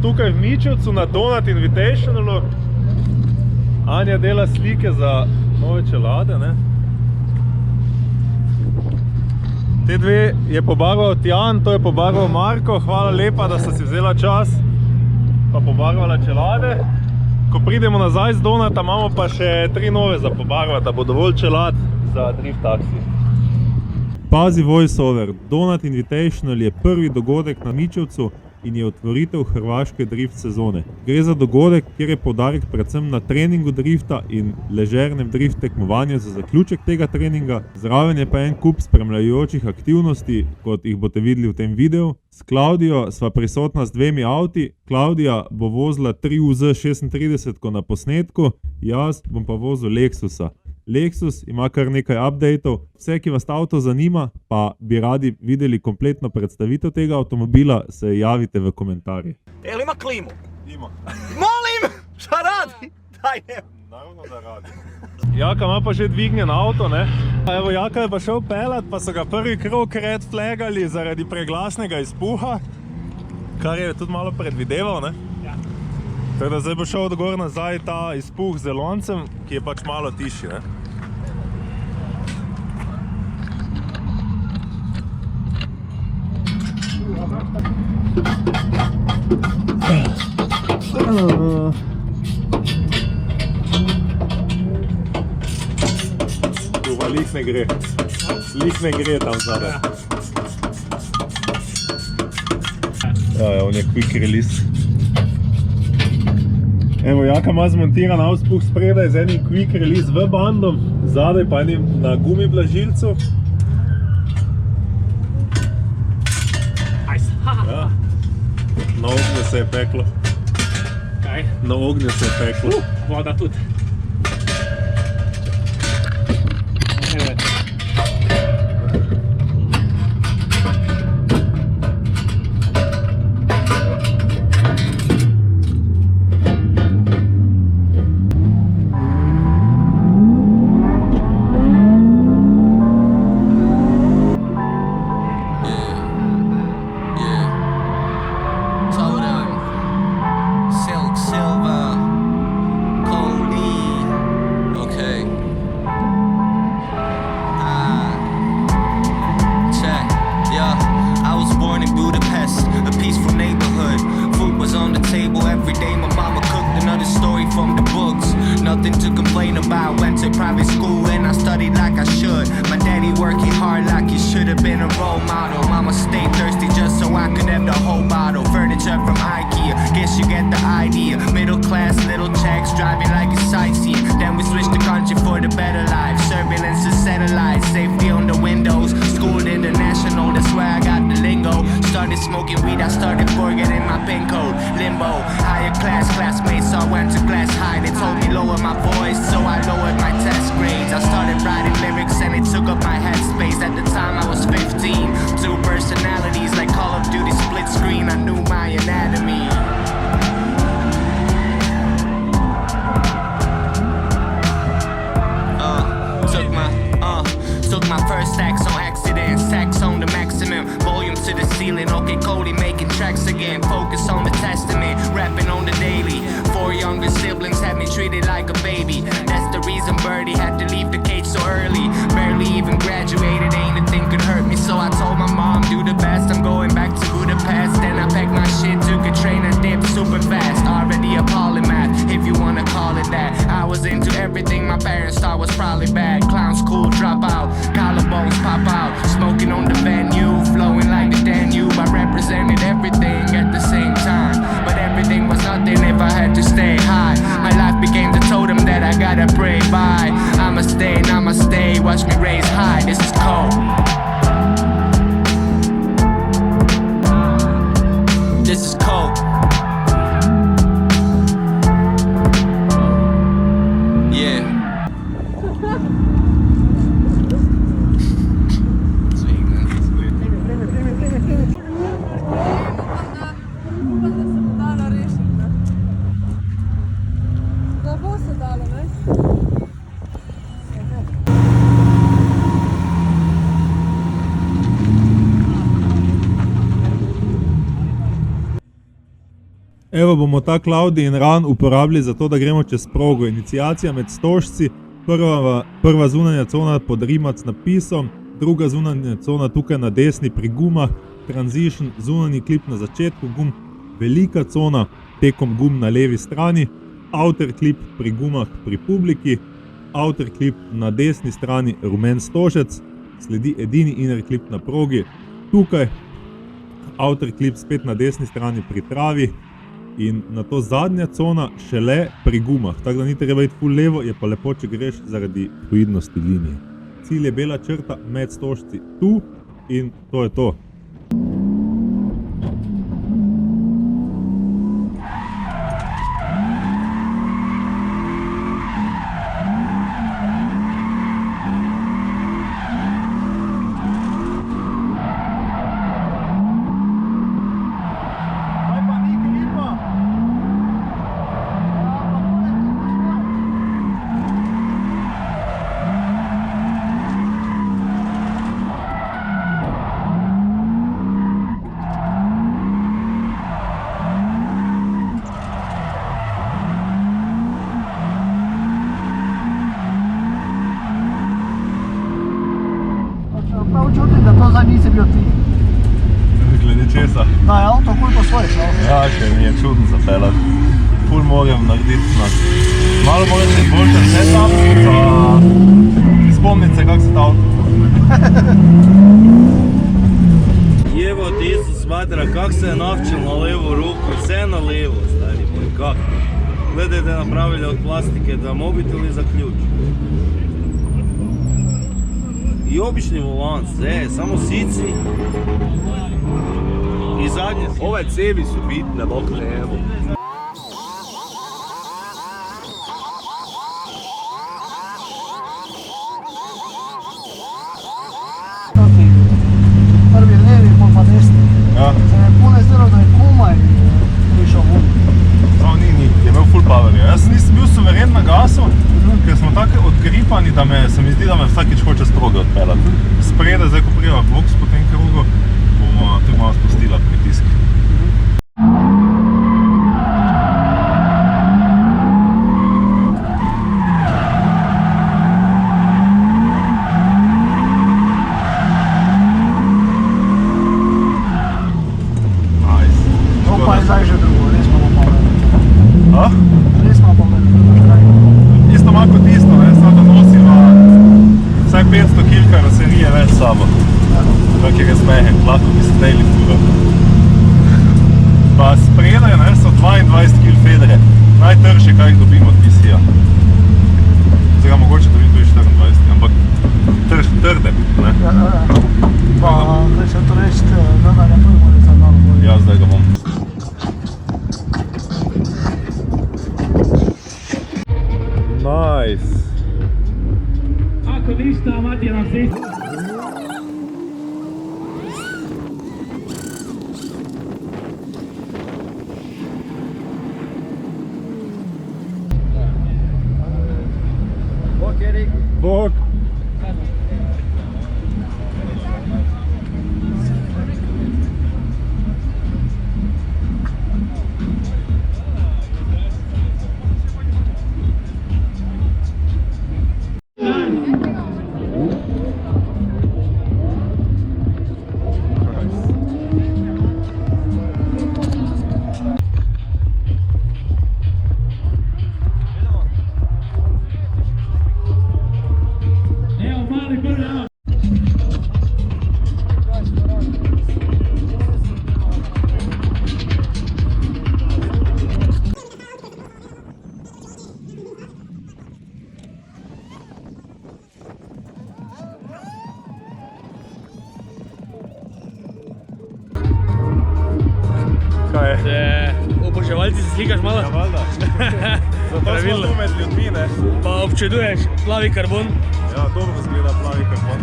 tukaj v Mičevcu na Donut Invitationalu. Anja dela slike za nove čelade, ne? Te dve je pobarval Tjan, to je pobarval Marko. Hvala lepa, da sta si vzela čas pa pobarvala čelade. Ko pridemo nazaj z Donuta, imamo pa še 3 nove za pobarvati, da bo dovolj čelad za drift taksi. Pazi voiceover, Donut Invitational je prvi dogodek na Mičevcu in je otvoritev hrvaške drift sezone. Gre za dogodek, kjer je poudarek predvsem na treningu drifta in ležernem drift tekmovanju za zaključek tega treninga. Zraven je pa en kup spremljajočih aktivnosti, kot jih boste videli v tem videu. S Klaudijo sva prisotna z 2 avti. Klaudija bo vozila 3UZ36 na posnetku, jaz bom pa vozil Lexusa. Lexus ima kar nekaj updateov. Vse, ki vas avto zanima, pa bi radi videli kompletno predstavitev tega avtomobila, se javite v komentarjih. Jel ima klimu? Ima. Molim! Šta radi? Daj ne. Naravno da radi. Jaka ima pa že dvignjen avto, ne? Evo, Jaka je pa šel pelat, pa so ga prvi krog red flagali zaradi preglasnega izpuha, kar je tudi malo predvideval, ne? Ja. Tako da zdaj bo šel odgor nazaj ta izpuh z loncem, ki je pač malo tišji, ne? Lih ne gre. Lih ne gre tam zadaj. Ja, on je quick release. Evo, Jaka ima zmontiran auspuh spredaj z enim quick release v bandom, zadaj pa enim na gumi blažilcu. Ja. Na ognju se je peklo. Kaj? Na ognju se je peklo. Voda tudi. Nothing to complain about. Went to private school and I studied like I should. My daddy working hard like he should have been a role model. Mama stayed thirsty just so I could have the whole bottle. Furniture from IKEA, guess you get the idea. Middle class, little checks, driving like a sightseeing. Then we switched the country for the better life. Surveillance and satellites, safety on the windows. School international, that's where I got the lingo. Started smoking weed, I started forgetting my pin code. Limbo, higher class classmates, so I went to class high. They told me lower my voice, so I lowered my test grades. I started writing lyrics and it took up my headspace. At the time I was 15, 2 personalities like Call of Duty split screen. I knew my anatomy. Took my first sax on accident, sax on the maximum, volume to the ceiling. Okay, Cody making tracks again, focus on the testament, rapping on the daily. 4 younger siblings had me treated like a baby. That's the reason Birdie had to leave the cage so early. Barely even graduated, ain't a thing could hurt me. So I told my mom, do the best, I'm going back to Budapest. Then I packed my shit, took a train and dipped super fast. Already a polymath, if you wanna call it that. I was into everything my parents thought was probably bad. Clown school, drop out, collarbones pop out. Smoking on the venue, flowing like the Danube. I represented everything at the same time, but everything was Evo bomo ta Cloudien Run uporabili za to, da gremo čez progo. Iniciacija med Stožci, prva zunanja cona pod Rimac napisom, druga zunanja cona tukaj na desni pri gumah, transition, zunanji klip na začetku gum, velika cona tekom gum na levi strani, outer klip pri gumah pri publiki, outer klip na desni strani rumen stožec, sledi edini inner klip na progi, tukaj outer klip spet na desni strani pri travi in na to zadnja cona šele pri gumah, tako da ni treba iti ful levo, je pa lepo, če greš zaradi fluidnosti linije. Cilj je bela črta med stožci tu in to je to. Prav čutim, da to zdaj nisi bil ti. Glede česa? Da je avto ful po svoje šel. Ja, še mi je čudno zapeljati. Ful moram narediti na... Malo moram se izboljšati setup, pa spomniti se, kak se ta avto. Jevo, desno smatra, kak se je navčil na levo ruku, vse na levo, stari moj, kak. Gledajte, napravili od plastike, da mobitel je zaključ. I obični volan, sve, samo sici i zadnje. Ove cevi su bitne, lokne, evo. Prvi levi, pol pa desni. Ja. Se je pune zdelo, da je komaj prišel ven. No, ni, je imel full power. Jaz nisem bil suveren na gasu, ker smo tako odgripani, da se mi zdi, da me vsakič hoče strogo odpeljati. Sprede, zdaj ko prijeva boks po tem krugu, bomo tudi malo spustila pritisk. Nice. To pa je zdaj že drugo, res imamo pa vedeti. A? Res imamo pa vedeti. Isto malo kot isto, ne? Samo da nosiva vsaj 500 kg karoserije več s sabo. Kak je res mehen, lahko bi se dejli furo. Pa spredaj, ne, so 22 kg fedre. Najtrši, kaj jih dobimo od PC-ja. Zdaj mogoče dobim tudi 24, ampak trde, ne? Ja. Pa, kaj se to reči, da ne pojmo, da se malo bolje. Ja, zdaj ga bom. Nice. Ako ništa, Matija nam se isto. Bog. Evo, mali brna. Kaj je? Oboževalci se slikaš malo, Ja, valjda. Zato smo Pravilno. tu med ljudmi, ne? pa občuduješ plavi karbon, Ja, dobro zgleda plavi karbon.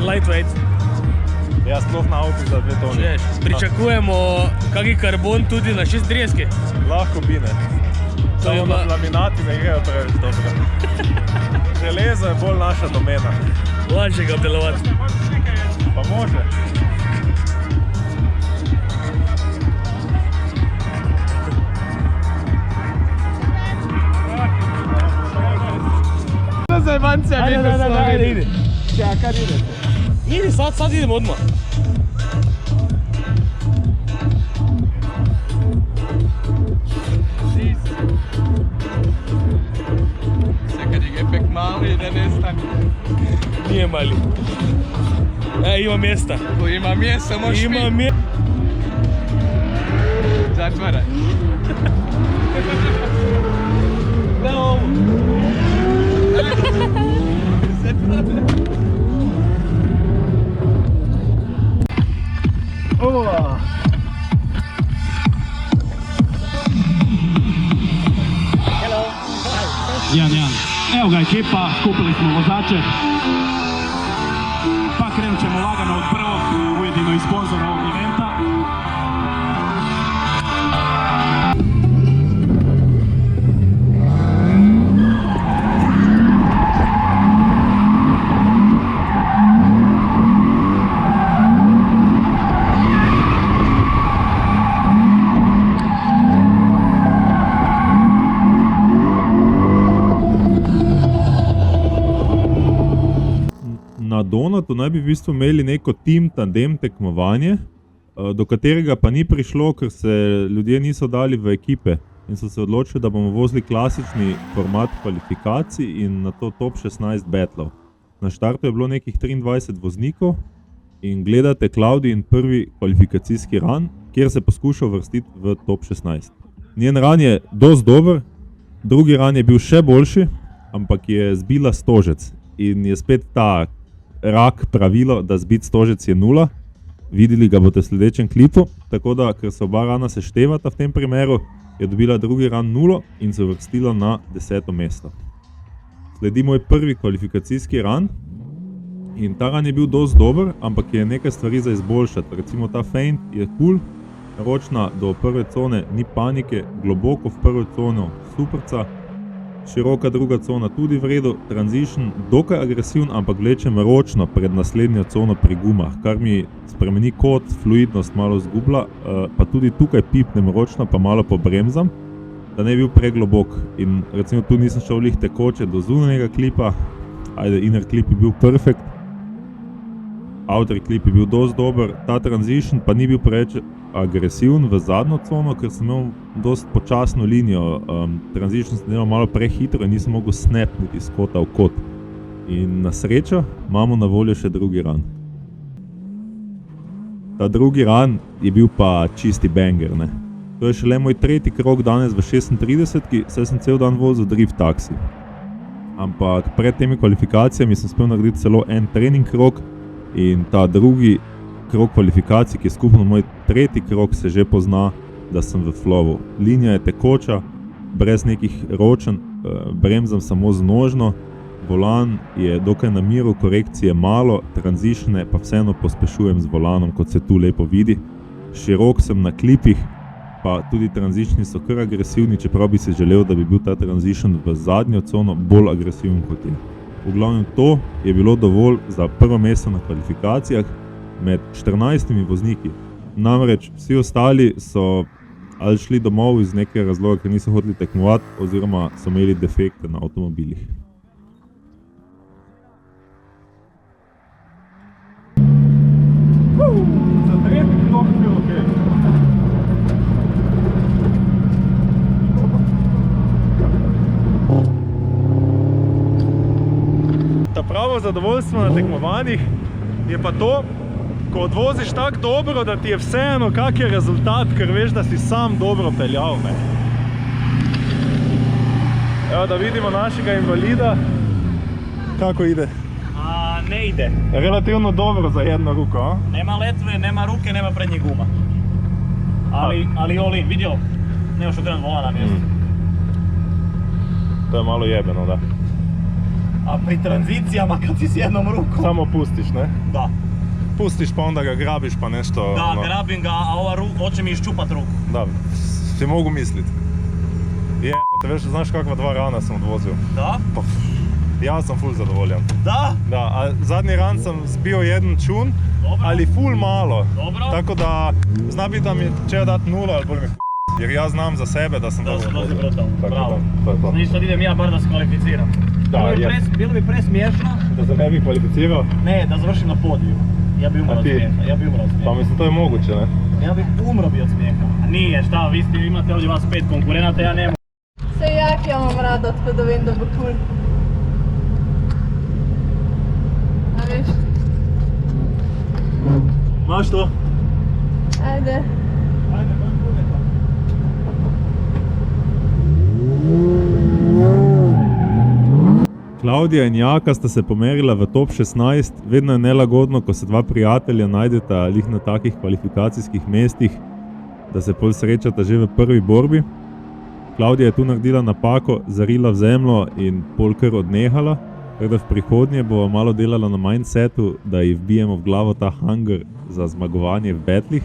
lightweight. Ja, sploh na avtu za 2 toni. Veš, pričakujemo kaki karbon tudi na 630. Lahko bi, ne. To je Samo bila- na laminati ne grejo preveč dobro. Železo je bolj naša domena. Lažje ga obdelovati. Pa može. Zajbancija, Ajde. Čakaj, idete. Idi, sad idemo odmah. Sad kad je gepek mali, da nestane. Nije mali. Ima mjesta. Tu ima mjesta, možeš Ima mjesta. Zatvaraj. Da ovo. Jan. Evo ga ekipa, skupili smo vozače. Pa krenut ćemo lagano od prvog, ujedino i sponzora ovog eventa. Na Donatu naj bi v bistvu imeli neko team tandem tekmovanje, do katerega pa ni prišlo, ker se ljudje niso dali v ekipe in so se odločili, da bomo vozili klasični format kvalifikacij in na to top 16 battlov. Na štartu je bilo nekih 23 voznikov in gledate Claudijin prvi kvalifikacijski run, kjer se poskuša uvrstiti v top 16. Njen run je dosti dober, drugi run je bil še boljši, ampak je zbila stožec in je spet ta rak pravilo, da zbit stožec je 0. Videli ga boste v sledečem klipu, tako da, ker se oba rana seštevata v tem primeru, je dobila drugi ran 0 in se uvrstila na 10. mesto. Sledi moj prvi kvalifikacijski ran in ta ran je bil dosti dober, ampak je nekaj stvari za izboljšati. Recimo ta feint je cool, ročna do prve cone ni panike, globoko v prvo cono superca, široka druga cona tudi v redu, transition dokaj agresiven, ampak vlečem ročno pred naslednjo cono pri gumah, kar mi spremeni kot, fluidnost malo zgubla, pa tudi tukaj pipnem ročno, pa malo pobremzam, da ne bi bil preglobok. In recimo tu nisem šel lih tekoče do zunanjega klipa, ajde, inner klip je bil perfekt, outer klip je bil dosti dober, ta transition pa ni bil preveč agresiven v zadnjo cono, ker sem imel dosti počasno linijo, transition sem delal malo prehitro in nisem mogel snapniti iz kota v kot. In na srečo imamo na voljo še drugi run. Ta drugi run je bil pa čisti banger, ne. To je šele moj tretji krog danes v 36-ki, saj sem cel dan vozil drift taksi. Ampak pred temi kvalifikacijami sem spel narediti celo en trening krog in ta drugi krog kvalifikacij, ki je skupno moj tretji krog, se že pozna, da sem v flowu. Linija je tekoča, brez nekih ročen, bremzam samo z nožno, volan je dokaj na miru, korekcije malo, transitione pa vseeno pospešujem z volanom, kot se tu lepo vidi. Širok sem na klipih, pa tudi transitioni so kar agresivni, čeprav bi si želel, da bi bil ta transition v zadnjo cono bolj agresiven kot je. V glavnem to je bilo dovolj za prvo mesto na kvalifikacijah med 14 vozniki. Namreč vsi ostali so ali šli domov iz nekega razloga, ker niso hoteli tekmovati, oziroma so imeli defekte na avtomobilih. Za tretji krog je okej. Ta pravo zadovoljstvo na tekmovanjih je pa to, ko odvoziš tako dobro, da ti je vseeno kak je rezultat, ker veš, da si sam dobro peljal. Evo, da vidimo našega invalida, kako ide. Ne ide. Relativno dobro za jednu ruku, a? Nema letve, nema ruke, nema prednjih guma. Ali all in, vidio? Nemaš okrenut volan na mjestu. To je malo jebeno, da. A pri tranzicijama kad si s jednom rukom... Samo pustiš, ne? Da. Pustiš pa onda ga grabiš pa nešto... Da, grabim ga, a ova hoće mi iščupat ruku. Da, si mogu mislit. Jebote, veš, znaš kakva dva rana sam odvozio? Da? Pa, ja sam ful zadovoljan. Da? Da, a zadnji ran sam zbio jedan čun, Dobro. ali ful malo. Dobro. Tako da, zna biti da mi će dat 0, ali bolj mi Jer jaz znam za sebe, da sem Da dobro si vozil. vrtal, Tako bravo. to je to. Znači sad idem ja bar da se kvalificiram. Da, je. Bilo bi presmiješno, Da se ne bi kvalificirao? ne, da završim na podiju. Ja bi umro A od ti? smijeha, ja bi umro od Pa smijeha. mislim, to je moguće, ne? Ja bi umro bi od smijeha. Nije, šta, vi ste, imate ovdje vas 5 konkurenata, ja ne mogu. Se jak ja imam rada, tako da vem, da bo kul. A veš, Imaš to? ajde. Klaudija in Jaka sta se pomerila v top 16, vedno je nelagodno, ko se dva prijatelja najdeta lih na takih kvalifikacijskih mestih, da se pol srečata že v prvi borbi. Klaudija je tu naredila napako, zarila v zemljo in pol kar odnehala, tako da v prihodnje bova malo delala na mindsetu, da ji vbijemo v glavo ta hunger za zmagovanje v betlih,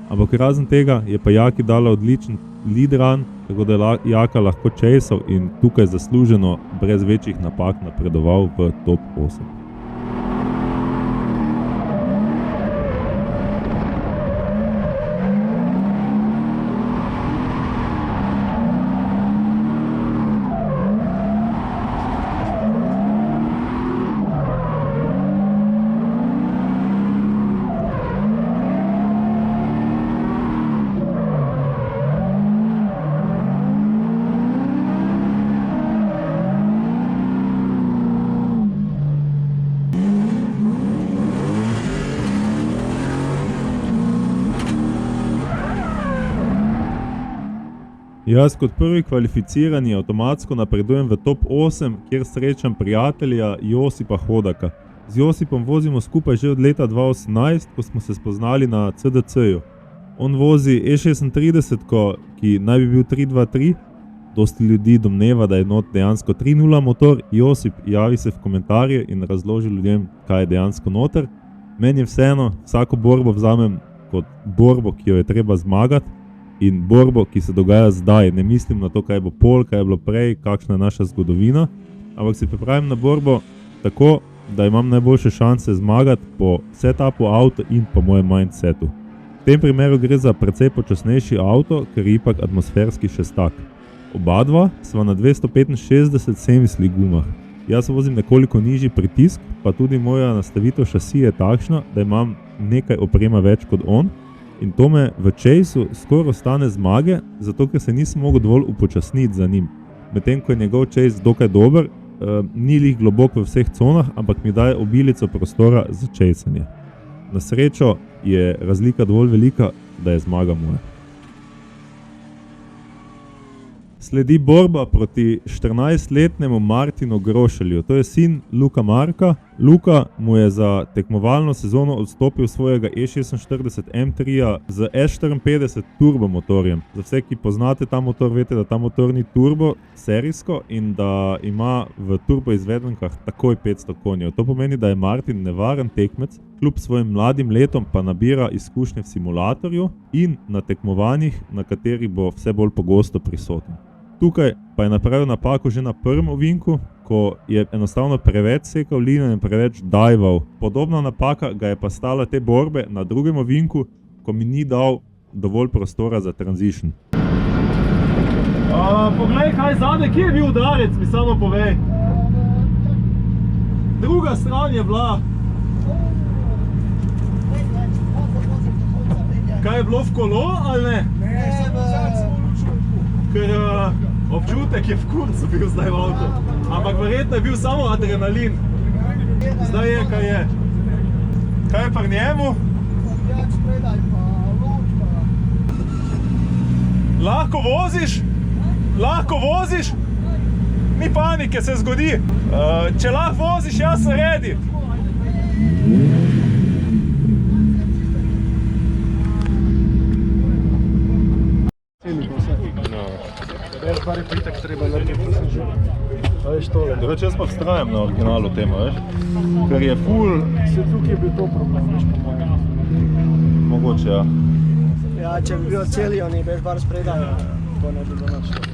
ampak razen tega je pa Jaki dala odličen lead run, tako da je Jaka lahko chaseal in tukaj zasluženo brez večjih napak napredoval v top 8. Jaz kot prvi kvalificirani avtomatsko napredujem v top 8, kjer srečam prijatelja Josipa Hodaka. Z Josipom vozimo skupaj že od leta 2018, ko smo se spoznali na CDC-ju. On vozi E36, ki naj bi bil 323, dosti ljudi domneva, da je not dejansko 3.0 motor. Josip, javi se v komentarje in razloži ljudem, kaj je dejansko noter. Meni je vseeno, vsako borbo vzamem kot borbo, ki jo je treba zmagati, in borbo, ki se dogaja zdaj. Ne mislim na to, kaj bo pol, kaj je bilo prej, kakšna je naša zgodovina, ampak se pripravim na borbo tako, da imam najboljše šanse zmagati po setupu avto in po mojem mindsetu. V tem primeru gre za precej počasnejši avto, ker je ipak atmosferski šestak. Oba dva sva na 265 semisli gumah. Jaz vozim nekoliko nižji pritisk, pa tudi moja nastavitev šasi je takšna, da imam nekaj oprema več kot on, in to me v chaseu skoraj ostane zmage, zato ker se nisem mogel dovolj upočasniti za njim. Medtem ko je njegov chase dokaj dober, ni lih globok v vseh conah, ampak mi daje obilico prostora za chasanje. Na srečo je razlika dovolj velika, da je zmaga moja. Sledi borba proti 14-letnemu Martinu Grošelju. To je sin Luka Marka. Luka mu je za tekmovalno sezono odstopil svojega E46 M3 z S54 turbo motorjem. Za vse, ki poznate ta motor, vete, da ta motor ni turbo serijsko in da ima v turbo izvedenkah takoj 500 konjev. To pomeni, da je Martin nevaren tekmec, kljub svojim mladim letom pa nabira izkušnje v simulatorju in na tekmovanjih, na katerih bo vse bolj pogosto prisoten. Tukaj pa je napravil napako že na prvem ovinku, ko je enostavno preveč sekal linijo in preveč dival. Podobna napaka ga je pa stala te borbe na drugem ovinku, ko mi ni dal dovolj prostora za transition. Poglej, kaj zade, kje je bil udarec, mi samo povej. Druga stran je bila. Kaj je bilo v kolo ali ne? Ker občutek je v kurcu bil zdaj v avtu, ampak verjetno je bil samo adrenalin. Zdaj je, kaj je. Kaj je pri njemu? Lahko voziš? Lahko voziš? Ni panike, se zgodi. Če lahko voziš, jaz sem ready. Par pitak treba narediti. A veš tole. Drugače jaz pa vztrajam na originalu tema, veš? Ker je full... Se tukaj je bil to problem, veš po mojem. Mogoče, ja. Ja, če bi bil celi, oni veš bar spredaj, to ne bi bilo nič.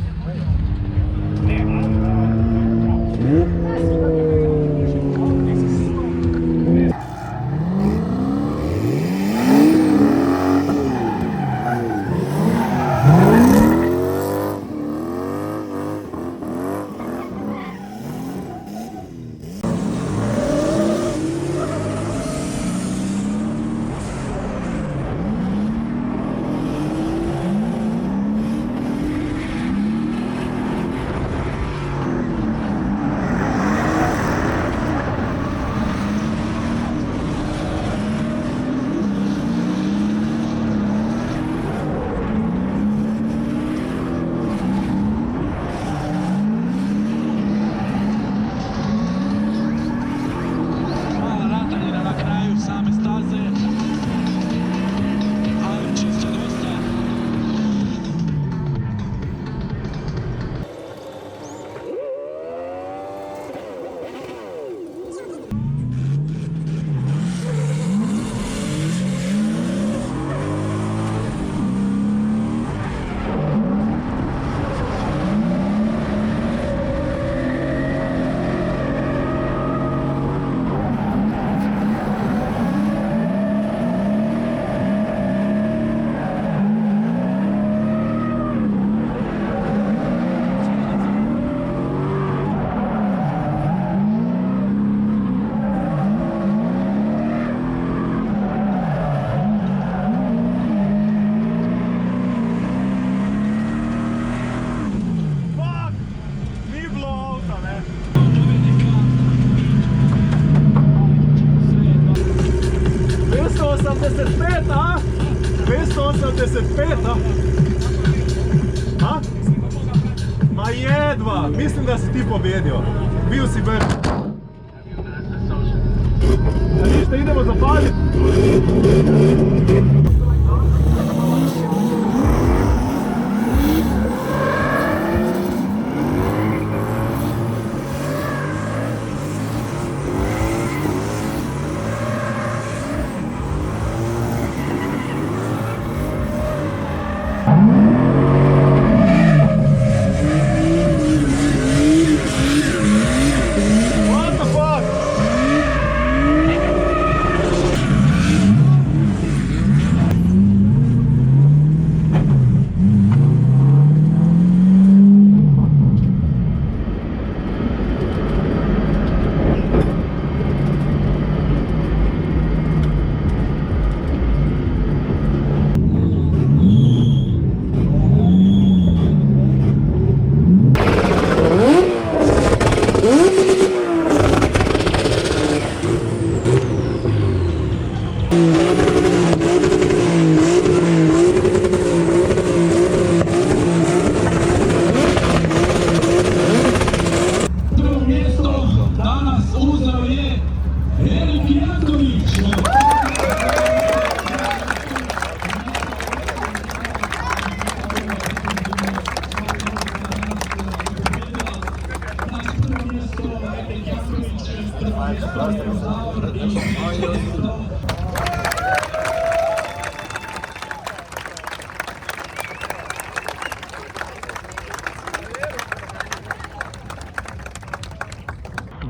285, a? 285, a? Ma jedva, mislim da si ti pobjedio. Bio si brz. A ništa, idemo zapaliti.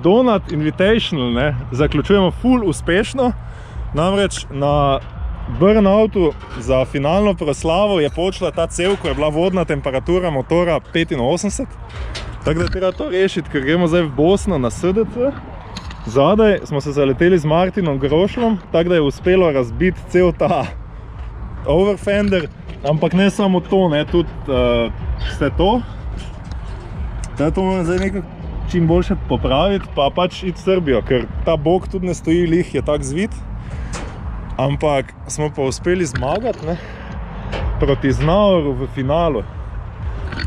Donut Invitational, ne, zaključujemo ful uspešno, namreč na burnoutu za finalno proslavo je počela ta cev, ko je bila vodna temperatura motora 85. Tako da je treba to rešiti, ker gremo zdaj v Bosno na SDC. Zadaj smo se zaleteli z Martinom Grošlom, tako da je uspelo razbiti cel ta overfender, ampak ne samo to, ne, tudi vse to. Zdaj to moram zdaj nekako čim boljše popraviti, pa pač iti v Srbijo, ker ta bok tudi ne stoji lih, je tak zvit. Ampak smo pa uspeli zmagati, ne, proti Znaoru v finalu.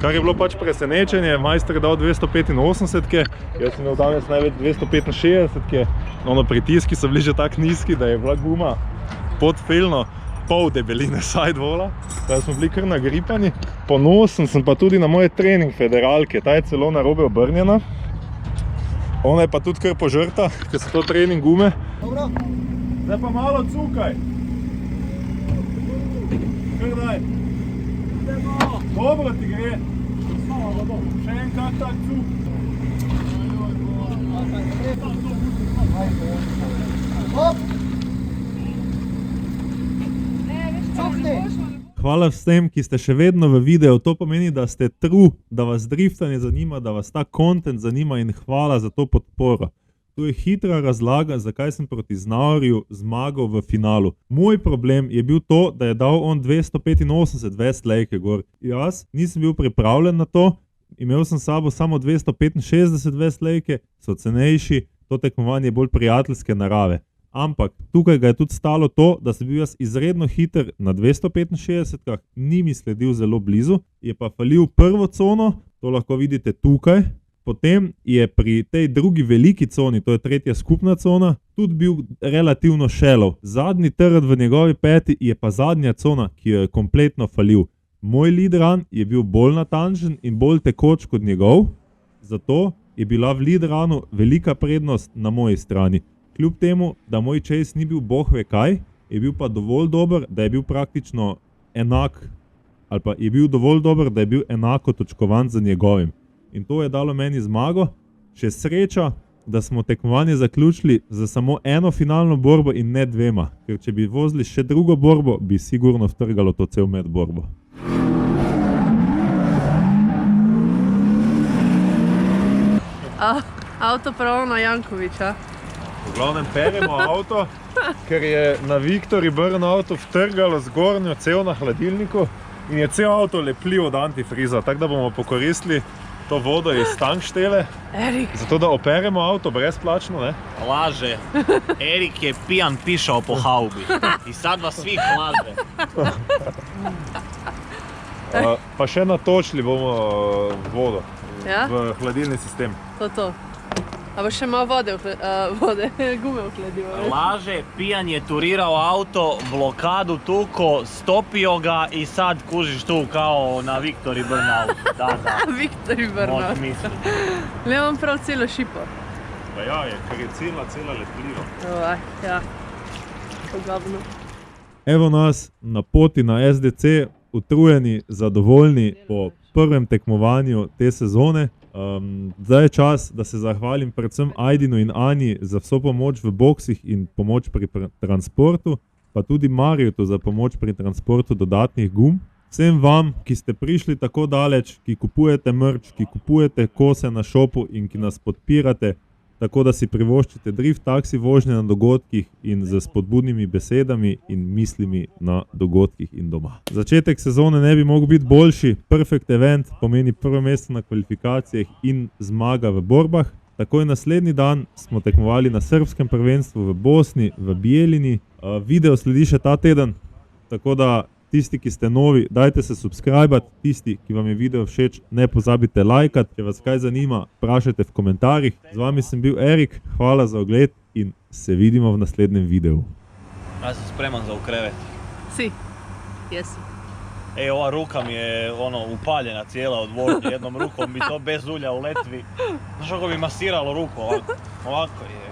Kar je bilo pač presenečenje, majster je dal 285-ke, jaz sem imel danes največ 265-ke, no, pritiski so bili že tak nizki, da je bila guma podfeljno pol debeline sidewalla, da smo bili kar nagripani. Ponosen sem pa tudi na moje trening federalke, ta je celo narobe obrnjena. Ona je pa tudi kar požrta, ker so to trening gume. Dobro. Zdaj pa malo cukaj. Kar daj. Dobro ti gre. Še en kak tak cuk. Hvala vsem, ki ste še vedno v videu, to pomeni, da ste true, da vas driftanje zanima, da vas ta content zanima in hvala za to podporo. To je hitra razlaga, zakaj sem proti Znaorju zmagal v finalu. Moj problem je bil to, da je dal on 285 Westlake gor. Jaz nisem bil pripravljen na to, imel sem s sabo samo 265 Westlake, so cenejši, to tekmovanje je bolj prijateljske narave. Ampak tukaj ga je tudi stalo to, da sem bil jaz izredno hiter na 265-kah, ni mi sledil zelo blizu, je pa falil prvo cono, to lahko vidite tukaj. Potem je pri tej drugi veliki coni, to je tretja skupna cona, tudi bil relativno šelov. Zadnji trd v njegovi peti je pa zadnja cona, ki jo je kompletno falil. Moj lead run je bil bolj natančen in bolj tekoč kot njegov, zato je bila v lead runu velika prednost na moji strani. Kljub temu, da moj chase ni bil boh ve kaj, je bil pa dovolj dober, da je bil praktično enak, ali pa je bil dovolj dober, da je bil enako točkovan za njegovim. In to je dalo meni zmago, še sreča, da smo tekmovanje zaključili za samo eno finalno borbo in ne dvema, ker če bi vozili še drugo borbo, bi sigurno vtrgalo to cel med borbo. Avto pravo na Jankoviča. V glavnem peremo avto, ker je na Viktori burnoutu vtrgalo zgornjo cev na hladilniku in je cel avto lepljiv od antifriza, tako da bomo pokoristili to vodo iz tankštele, Erik, zato da operemo avto brezplačno, ne? Laže. Erik je pijan pišao po haubi. I sad vas svih laže. Pa še natočili bomo vodo ja? v hladilni sistem. To. A bo še malo vode, gume uhladimo. Laže, pijan je turirao auto, blokadu tuko, stopio ga i sad kužiš tu kao na Viktori Burnout. Da. Viktor Burnout. Moš misliti. Ne imam prav celo šipo. Pa ja, ker je cela lepljiva. Ja. Pogabno. Evo nas na poti na SDC, utrujeni, zadovoljni po prvem tekmovanju te sezone. Zdaj je čas, da se zahvalim predvsem Ajdinu in Ani za vso pomoč v boksih in pomoč pri transportu, pa tudi Marjutu za pomoč pri transportu dodatnih gum. Vsem vam, ki ste prišli tako daleč, ki kupujete merch, ki kupujete kose na shopu in ki nas podpirate, tako da si privoščite drift taksi vožnje na dogodkih in z spodbudnimi besedami in mislimi na dogodkih in doma. Začetek sezone ne bi mogel biti boljši, perfect event pomeni prvo mesto na kvalifikacijah in zmaga v borbah. Takoj naslednji dan smo tekmovali na srbskem prvenstvu v Bosni, v Bijeljini. Video sledi še ta teden, tako da tisti, ki ste novi, dajte se subscribe-at, tisti, ki vam je video všeč, ne pozabite lajkat, če vas kaj zanima, vprašajte v komentarjih. Z vami sem bil Erik, hvala za ogled in se vidimo v naslednjem videu. Ja sam spreman za u krevet. Si. Jesi. Ej, ova ruka mi je upaljena cijela od vožnje, jednom rukom bi to bez ulja u letvi. Znaš kako bi masiralo ruku ovako je.